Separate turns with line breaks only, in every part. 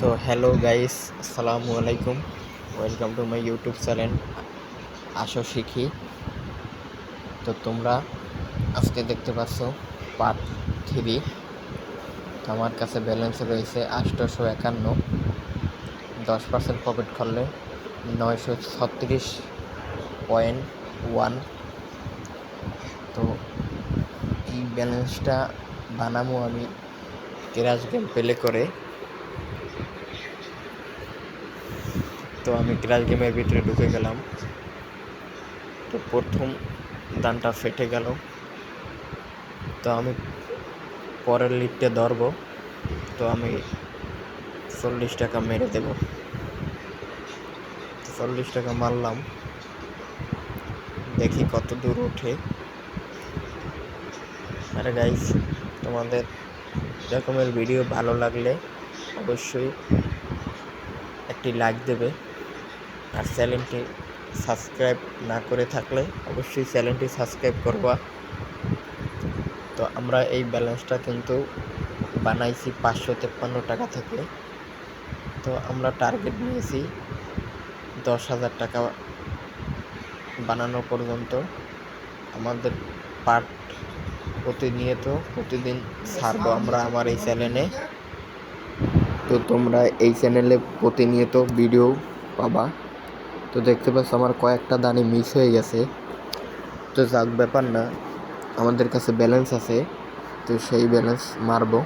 তো hello guys, আসসালামু আলাইকুম। Welcome to my YouTube channel আসো শিখি। তো তোমরা আজকে দেখতে পাচ্ছ পার্ট 3। তো আমার কাছে ব্যালেন্স রয়েছে 851। 10% প্রফিট করলে 936.1। তো এই ব্যালেন্সটা বানাবো আমি ক্র্যাশ গেম প্লে করে। তো আমি ক্র্যাশ গেমের ভিতরে ঢুকে গেলাম। তো প্রথম দানটা ফেটে গেল। তো আমি পরের লিফটে ধরবো। তো আমি 40 টাকা মেরে দেব। 40 টাকা মারলাম, দেখি কত দূর ওঠে। আরে গাইস, তোমাদের এরকমের ভিডিও ভালো লাগলে অবশ্যই একটি লাইক দেবে, আর চ্যানেলটি সাবস্ক্রাইব না করে থাকলে অবশ্যই চ্যানেলটি সাবস্ক্রাইব করবা। তো আমরা এই ব্যালেন্সটা কিন্তু বানাইছি 553 টাকা থেকে। তো আমরা টার্গেট নিয়েছি 10,000 টাকা বানানো পর্যন্ত। আমাদের পার্ট প্রতিদিন ছাড়বো আমরা আমার এই চ্যানেলে। তো তোমরা এই চ্যানেলে প্রতিনিয়ত ভিডিও পাবা। তো দেখতে পাচ্ছ আমার কয়েকটা দানি মিস হয়ে গেছে। তো যাক, ব্যাপার না, আমাদের কাছে ব্যালেন্স আছে, তো সেই ব্যালেন্স মারবো।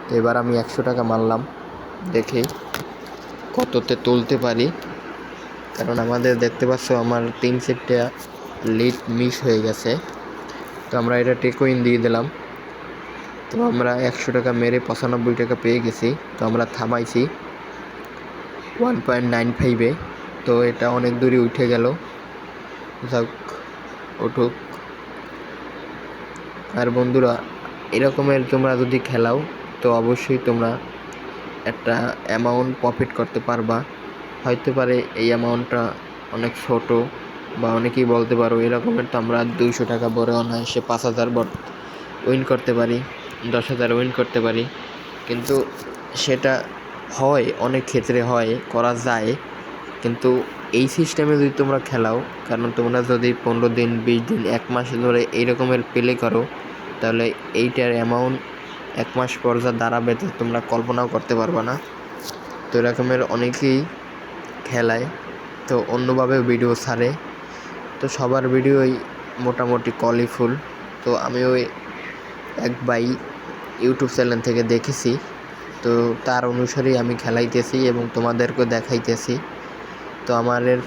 তো এবার আমি 100 টাকা মারলাম, দেখি কততে তুলতে পারি। কারণ আমাদের দেখতে পাচ্ছ আমার 3 সেটটা লিড মিস হয়ে গেছে। তো আমরা এটা টেকইন দিয়ে দিলাম। তো আমরা 100 টাকা মেরে 95 টাকা পেয়ে গেছি। তো আমরা থামাইছি 1.95-এ। তো এটা অনেক দূরে উঠে গেল। যাক, উঠুক। আর বন্ধুরা, এরকমের তোমরা যদি খেলাও তো অবশ্যই তোমরা একটা অ্যামাউন্ট প্রফিট করতে পারবা। হয়তো পারে এই অ্যামাউন্টটা অনেক ছোট, বা অনেকেই বলতে পারো এরকমের তো আমরা 200 টাকা বড় অনায়াসে 5,000 উইন করতে পারি, 10,000 উইন করতে পারি। কিন্তু সেটা হয়, অনেক ক্ষেত্রে হয়, করা যায়। কিন্তু এই সিস্টেমে যদি তোমরা খেলাও, কারণ তোমরা যদি 15 দিন, 20 দিন, 1 মাস ধরে এই রকমের প্লে করো, তাহলে এইটার অ্যামাউন্ট 1 মাস পর যা দাঁড়াবে তো তোমরা কল্পনাও করতে পারবে না। তো এরকমের অনেকেই খেলায়, তো অন্যভাবেও ভিডিও ছাড়ে। তো সবার ভিডিওই মোটামুটি কলিফুল। তো আমি ওই এক ভাই ইউটিউব চ্যানেল থেকে দেখেছি, তো তার অনুসারেই আমি খেলাইতেছি এবং তোমাদেরকেও দেখাইতেছি। তো আমাদের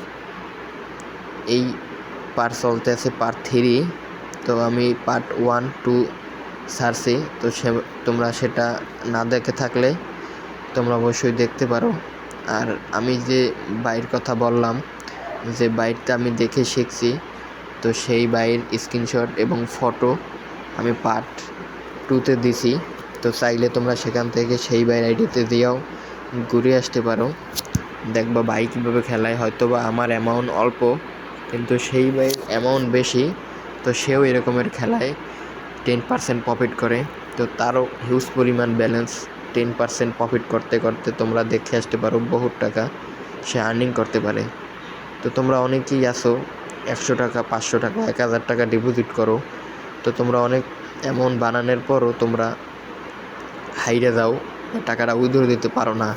এই পার্ট চলতে আছে পার্ট 3। তো আমি পার্ট 1, 2 ছাড়ছি। তো তোমরা সেটা না দেখে থাকলে তোমরা অবশ্যই দেখতে পারো। আর আমি যে বাইরের কথা বললাম, যে বাইরটা আমি দেখে শিখছি, তো সেই বাইরের স্ক্রিনশট এবং ফটো আমি পার্ট 2-তে দিছি। তো চাইলে তোমরা সেখান থেকে সেই বাইর আইডিতে দিয়েও ঘুরে আসতে পারো, দেখবা ভাই কীভাবে খেলায়। হয়তো বা আমার অ্যামাউন্ট অল্প, কিন্তু সেই বাইর অ্যামাউন্ট বেশি, তো সেও এরকমের খেলায় 10% প্রফিট করে। তো তারও হিউজ পরিমাণ ব্যালেন্স। 10% প্রফিট করতে করতে তোমরা দেখে আসতে পারো বহুত টাকা সে আর্নিং করতে পারে। তো তোমরা অনেকেই আসো 100 টাকা, 500 টাকা, 1000 টাকা ডিপোজিট করো। তো তোমরা অনেক অ্যামাউন্ট বানানোর পরও তোমরা হাইরে যাও, টাকাটা উইথড্র দিতে পারো না।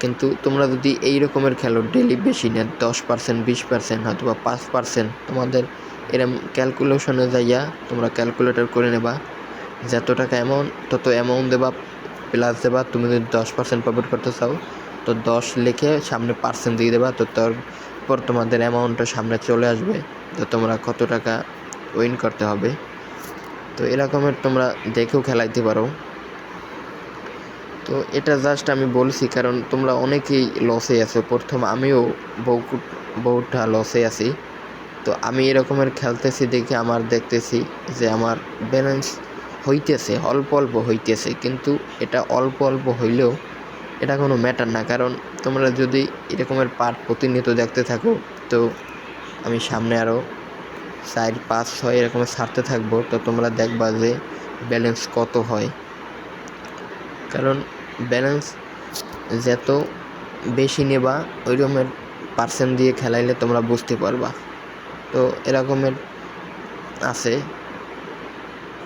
কিন্তু তোমরা যদি এই রকমের খেলো, ডেলি বেশি নেন, 10%, 20%, হয়তো বা 5%, তোমাদের এরম ক্যালকুলেশনে যাইয়া তোমরা ক্যালকুলেটর করে নেবা যত টাকা অ্যামাউন্ট, তত অ্যামাউন্ট দেবা, প্লাস দেবা। তুমি যদি 10% প্রফিট করতে চাও তো 10 লিখে সামনে পার্সেন্ট দিয়ে দেবা। তো তারপর তোমাদের অ্যামাউন্টটা সামনে চলে আসবে, তো তোমরা কত টাকা উইন করতে হবে। তো এরকমের তোমরা দেখেও খেলাইতে পারো। তো এটা জাস্ট আমি বলছি কারণ তোমরা অনেকেই লসে আছো। প্রথম আমিও বহুটা লসে আছি। তো আমি এরকমের খেলতেছি দেখে আমার দেখতেছি যে আমার ব্যালেন্স হইতেছে, অল্প অল্প হইতেছে। কিন্তু এটা অল্প অল্প হইলেও এটা কোনো ম্যাটার না, কারণ তোমরা যদি এরকমের পার্ট প্রতিনিয়ত দেখতে থাকো, তো আমি সামনে আরও 4, 5, 6 এরকমের ছাড়তে থাকবো। তো তোমরা দেখবা যে ব্যালেন্স কত হয়। কারণ ব্যালেন্স যত বেশি নেবা ওই রকমের পার্সেন্ট দিয়ে খেলাইলে তোমরা বুঝতে পারবা। তো এরকমের আছে।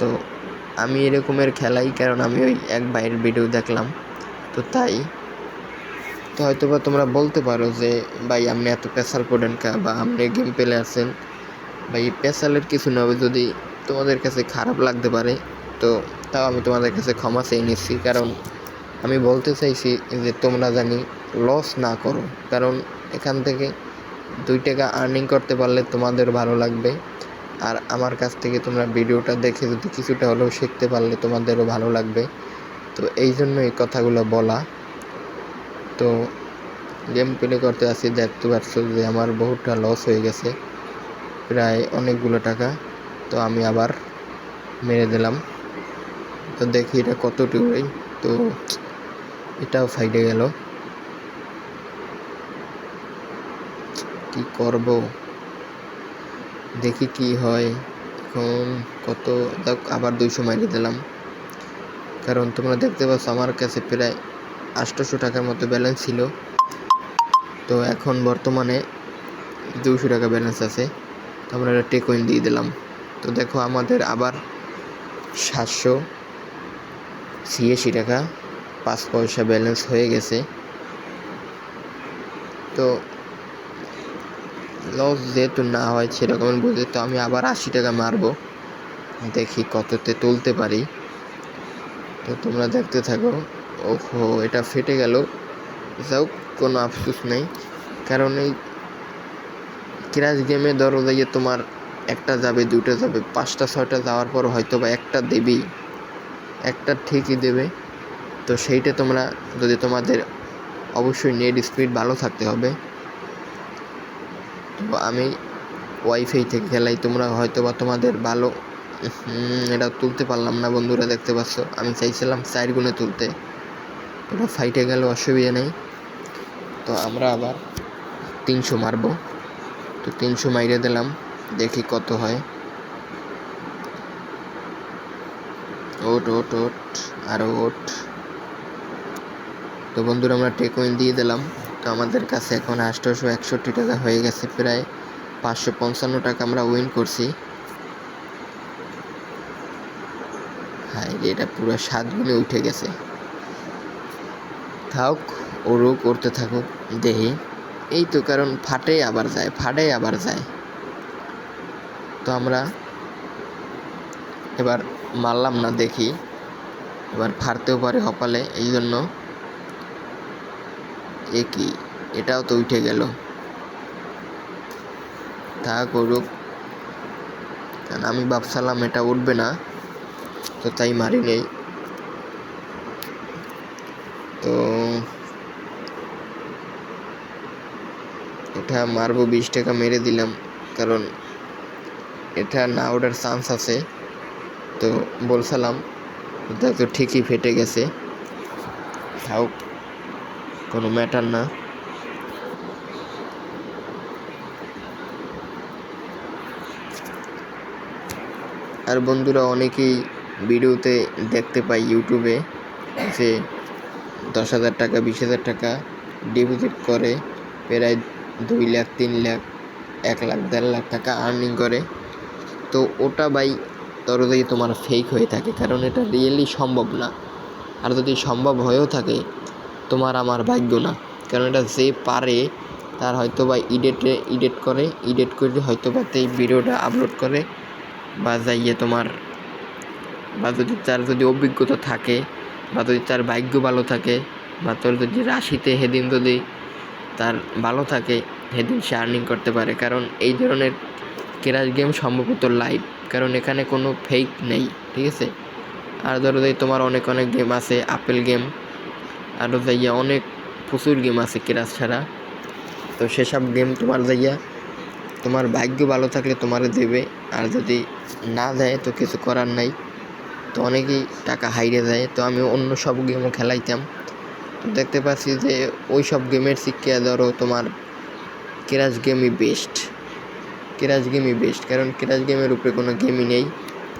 তো আমি এরকমের খেলাই, কারণ আমি ওই এক ভাইয়ের ভিডিও দেখলাম, তো তাই। তো হয়তো বা তোমরা বলতে পারো যে ভাই আপনি এত পেশাল পড়েন কা, বা আপনি গেম পেলে আছেন। ভাই পেশালের কিছু না হবে, যদি তোমাদের কাছে খারাপ লাগতে পারে তো তাও আমি তোমাদের কাছে ক্ষমা চেয়ে নিচ্ছি, কারণ আমি বলতে চাইছি যে তোমরা জানি লস না করো, কারণ এখান থেকে 2 টাকা আর্নিং করতে পারলে তোমাদের ভালো লাগবে, আর আমার কাছ থেকে তোমরা ভিডিওটা দেখে যদি কিছুটা হলেও শিখতে পারলে তোমাদেরও ভালো লাগবে। তো এই জন্য এই কথাগুলো বলা। তো গেম প্লে করতে আসি, দেখতে পারছো যে আমার বহুতটা লস হয়ে গেছে, প্রায় অনেকগুলো টাকা। তো আমি আবার মেরে দিলাম, তো দেখি এটা কতটুকু। তো এটাও ফাইটে গেল, কি করব দেখি কি হয় এখন। কত আবার 200 মাইরে দিলাম, কারণ তোমরা দেখতে পাচ্ছ আমার কাছে প্রায় 800 টাকার মতো ব্যালেন্স ছিল। তো এখন বর্তমানে 200 টাকা ব্যালেন্স আছে, তো আমরা একটা টেকইন দিয়ে দিলাম। তো দেখো আমাদের আবার 786 টাকা 5 পয়সা ব্যালেন্স হয়ে গেছে। তো লস যেহেতু না হয় সেরকম বুঝে, তো আমি আবার 80 টাকা মারবো, দেখি কততে তুলতে পারি। তো তোমরা দেখতে থাকো। ওহো, এটা ফেটে গেল, যাও, কোনো আফসোস নেই, কারণ এই ক্র্যাশ গেমে ধরো যাইয়ে তোমার একটা যাবে, 2টা যাবে, 5টা 6টা যাওয়ার পর হয়তো বা একটা দেবেই, একটা ঠিকই দেবে। তো সেইটা তোমরা যদি তোমাদের অবশ্যই নেট স্পিড ভালো থাকতে হবে। তো আমি ওয়াইফাই থেকে খেলাই, তোমরা হয়তো বা তোমাদের ভালো এটা তুলতে পারলাম না বন্ধুরা, দেখতে পাচ্ছ আমি চাইছিলাম 4 গুণে তুলতে, ওটা ফাইটে গেল, অসুবিধা নেই। তো আমরা আবার 300 মারবো, তো 300 মাইরে দিলাম, দেখি কত হয়। ওট ওট ওট, আরও ওট। তো বন্ধুরা আমরা টেকইন দিয়ে দিলাম, তো আমাদের কাছে এখন 861 টাকা হয়ে গেছে, প্রায় 555 টাকা আমরা উইন করছি। হ্যাঁ, এটা পুরো 7 গুণে উঠে গেছে। থাক, ওরও করতে থাকুক, দেখি। এই তো, কারণ ফাটে আবার যায়, ফাটে আবার যায়। তো আমরা এবার মারলাম না, দেখি এবার ফাটতেও পারে কপালে, এই জন্য। এ কি, এটাও তো উঠে গেল, তা করুক, কারণ আমি ভাবছিলাম এটা উঠবে না, তো তাই মারি নেই। তো এটা মারবো, 20 টাকা মেরে দিলাম, কারণ এটা না ওঠার চান্স আছে। তো বলছিলাম, তো ঠিকই ফেটে গেছে, তাও কোনো ম্যাটার না। আর বন্ধুরা অনেকেই ভিডিওতে দেখতে পাই ইউটিউবে যে 10,000 টাকা 20,000 টাকা ডিপোজিট করে প্রায় 2 লাখ 3 লাখ 1 লাখ 1.5 লাখ টাকা আর্নিং করে। তো ওটা ভাই ধরো যদি তোমার ফেক হয়ে থাকে, কারণ এটা রিয়েলি সম্ভব না। আর যদি সম্ভব হয়েও থাকে, তোমার আমার ভাগ্য না, কারণ এটা যে পারে তার হয়তো বা এডিট করে হয়তো বা এই ভিডিওটা আপলোড করে, বা যাইয়ে তোমার, বা যদি তার যদি অভিজ্ঞতা থাকে, বা যদি তার ভাগ্য ভালো থাকে, বা তোর যদি রাশিতে সেদিন যদি তার ভালো থাকে, সেদিন সে আর্নিং করতে পারে। কারণ এই ধরনের ক্র্যাশ গেম সম্ভবত লাইভ, কারণ এখানে কোনো ফেক নেই, ঠিক আছে। আর ধরো যাই তোমার অনেক গেম আছে, আপেল গেম, আরও যাইয়া অনেক প্রচুর গেম আছে ক্র্যাশ ছাড়া। তো সেসব গেম তোমার যাইয়া তোমার ভাগ্য ভালো থাকলে তোমারে দেবে, আর যদি না দেয় তো কিছু করার নাই। তো অনেকেই টাকা হাইরে যায়, তো আমি অন্য সব গেমও খেলাইতাম। তো দেখতে পাচ্ছি যে ওই সব গেমের শিক্ষা ধরো তোমার ক্র্যাশ গেমই বেস্ট, কারণ ক্র্যাশ গেমের উপরে কোনো গেমই নেই,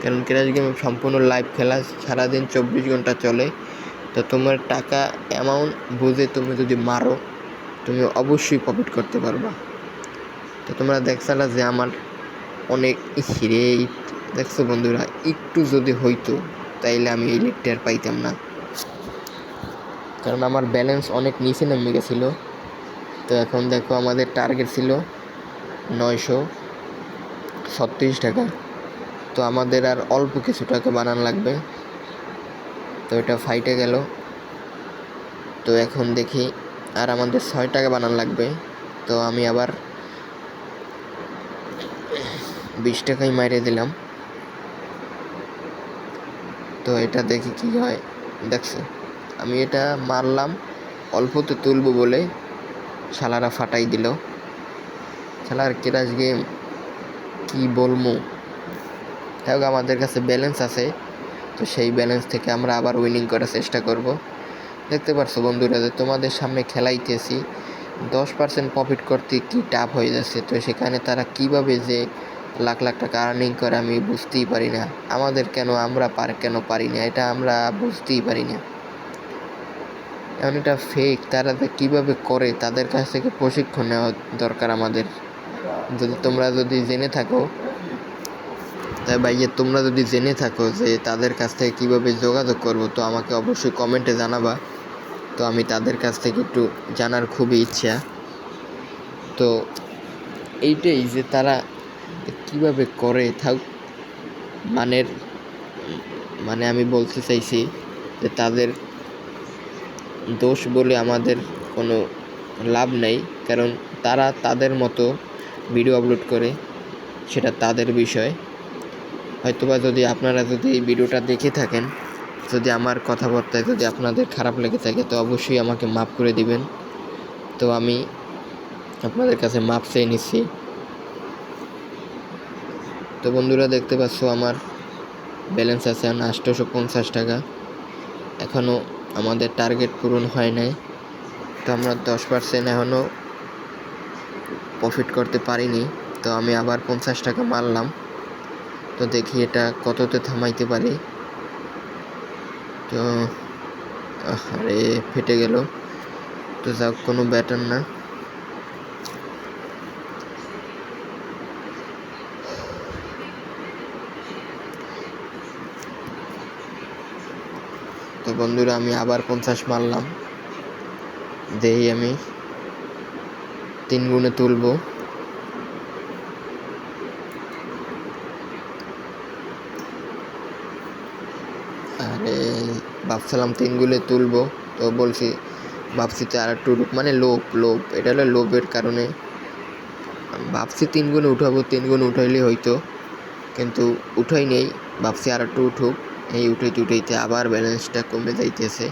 কারণ ক্র্যাশ গেম সম্পূর্ণ লাইভ খেলা, সারাদিন 24 ঘন্টা চলে। তো তোমার টাকা অ্যামাউন্ট বুঝে তুমি যদি মারো তুমি অবশ্যই প্রফিট করতে পারবা। তো তোমরা দেখছালা যে আমার অনেক হিরে দেখছো বন্ধুরা, একটু যদি হইতো তাইলে আমি এই লিটটা আর পাইতাম না, কারণ আমার ব্যালেন্স অনেক নিচে নেমে গেছিলো। তো এখন দেখো আমাদের টার্গেট ছিল 936 টাকা। তো আমাদের আর অল্প কিছু টাকা বানান লাগবে। তো এটা ফাইটে গেল। তো এখন দেখি আর আমাদের 6 টাকা বানান লাগবে। তো আমি আবার 20 টাকাই মাইরে দিলাম। তো এটা দেখি কি হয়। দেখছো আমি এটা মারলাম অল্পতে তুলবো বলে, শালারা ফাটাই দিল। শালার ক্রাশ গেম কি বলবো। তাই আমাদের কাছে ব্যালেন্স আছে, তো সেই ব্যালেন্স থেকে আমরা আবার উইনিং করার চেষ্টা করব। দেখতে পারছো বন্ধুরা যে তোমাদের সামনে খেলাইতেছি, 10% প্রফিট করতে কি টাফ হয়ে যাচ্ছে। তো সেখানে তারা কিভাবে যে লাখ লাখ টাকা আর্নিং করে আমি বুঝতেই পারি না। আমাদের আমরা কেন পারি না, এটা আমরা বুঝতেই পারি না। এমন এটা ফেক, তারা কীভাবে করে তাদের কাছ থেকে প্রশিক্ষণ নেওয়া দরকার আমাদের। তোমরা যদি জেনে থাকো, তাই ভাইয়া তোমরা যদি জেনে থাকো যে তাদের কাছ থেকে কীভাবে যোগাযোগ করব, তো আমাকে অবশ্যই কমেন্টে জানাবা। তো আমি তাদের কাছ থেকে একটু জানার খুবই ইচ্ছা। তো এইটাই যে তারা কিভাবে করে থাক, মানে আমি বলতে চাইছি যে তাদের দোষ বলে আমাদের কোনো লাভ নেই, কারণ তারা তাদের মতো ভিডিও আপলোড করে, সেটা তাদের বিষয়। হয়তোবা যদি আপনারা যদি এই ভিডিওটা দেখে থাকেন, যদি আমার কথাবার্তায় যদি আপনাদের খারাপ লেগে থাকে, তো অবশ্যই আমাকে মাফ করে দিবেন। তো আমি আপনাদের কাছে মাপ চেয়ে নিচ্ছি। তো বন্ধুরা দেখতে পাচ্ছ আমার ব্যালেন্স আছে 850 টাকা। এখনও আমাদের টার্গেট পূরণ হয় নাই। তো আমরা 10% এখনও প্রফিট করতে পারিনি। তো আমি আবার 50 টাকা মারলাম। তো দেখি এটা কততে থামাইতে পারি। তো আরে ফেটে গেল। তো যাক, কোনো ব্যাটার না। তো বন্ধুরা আমি আবার 50 মারলাম। দেখি আমি 3 গুণে তুলবো। আরে ভাবছিলাম 3 গুণে তুলবো, তো বলছি ভাবছি তো আর একটু মানে লোভ এটা হলো লোভের কারণে ভাবছি 3 গুণে উঠাবো, 3 গুণে উঠাইলে হয়তো, কিন্তু উঠাই নেই। ভাবছি আর একটু উঠুক, এই উঠাইতে আবার ব্যালেন্সটা কমে যাইতেছে।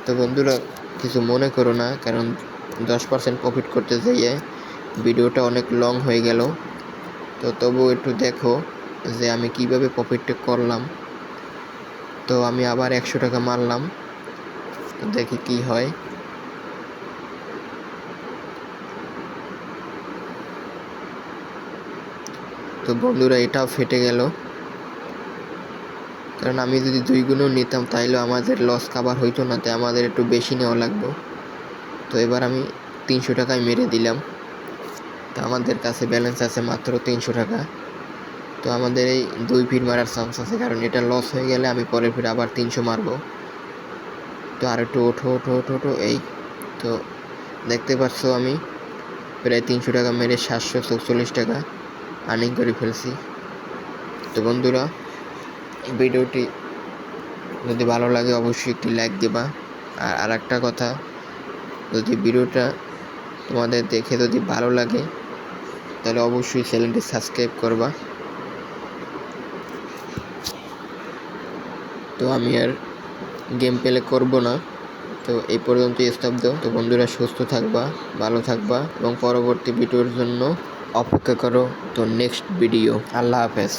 তো বন্ধুরা কিছু মনে করো না, কারণ 10% প্রফিট করতে যাইয়ে ভিডিওটা অনেক লং হয়ে গেল। তো তবু একটু দেখো যে আমি কিভাবে প্রফিটটা করলাম। তো আমি আবার 100 টাকা মারলাম, তো দেখি কি হয়। তো বন্ধুরা এটাও ফেটে গেল, কারণ আমি যদি 2 গুণও নিতাম তাইলে আমাদের লস কাভার হইতো না, তাই আমাদের একটু বেশি নেওয়া লাগবে। তো এবার আমি 300 টাকায় মেরে দিলাম। তো আমাদের কাছে ব্যালেন্স আছে মাত্র 300 টাকা। তো আমাদের এই 2 ফিট মারার চান্স আছে, কারণ এটা লস হয়ে গেলে আমি পরের ফিট আবার 300 মারবো। তো আর একটু ওঠো এই। তো দেখতে পাচ্ছ আমি প্রায় 300 টাকা মেরে 744 টাকা আর্নিং করে ফেলছি। তো বন্ধুরা ভিডিওটি যদি ভালো লাগে অবশ্যই একটি লাইক দেবা। আর একটা কথা, যদি ভিডিওটা তোমাদের দেখে যদি ভালো লাগে তাহলে অবশ্যই চ্যানেলটি সাবস্ক্রাইব করবা। তো আমি আর গেম প্লে করব না। তো এই পর্যন্তই স্তব্ধ। তো বন্ধুরা সুস্থ থাকবা, ভালো থাকবা এবং পরবর্তী ভিডিওর জন্য অপেক্ষা করো। তো নেক্সট ভিডিও। আল্লাহ হাফেজ।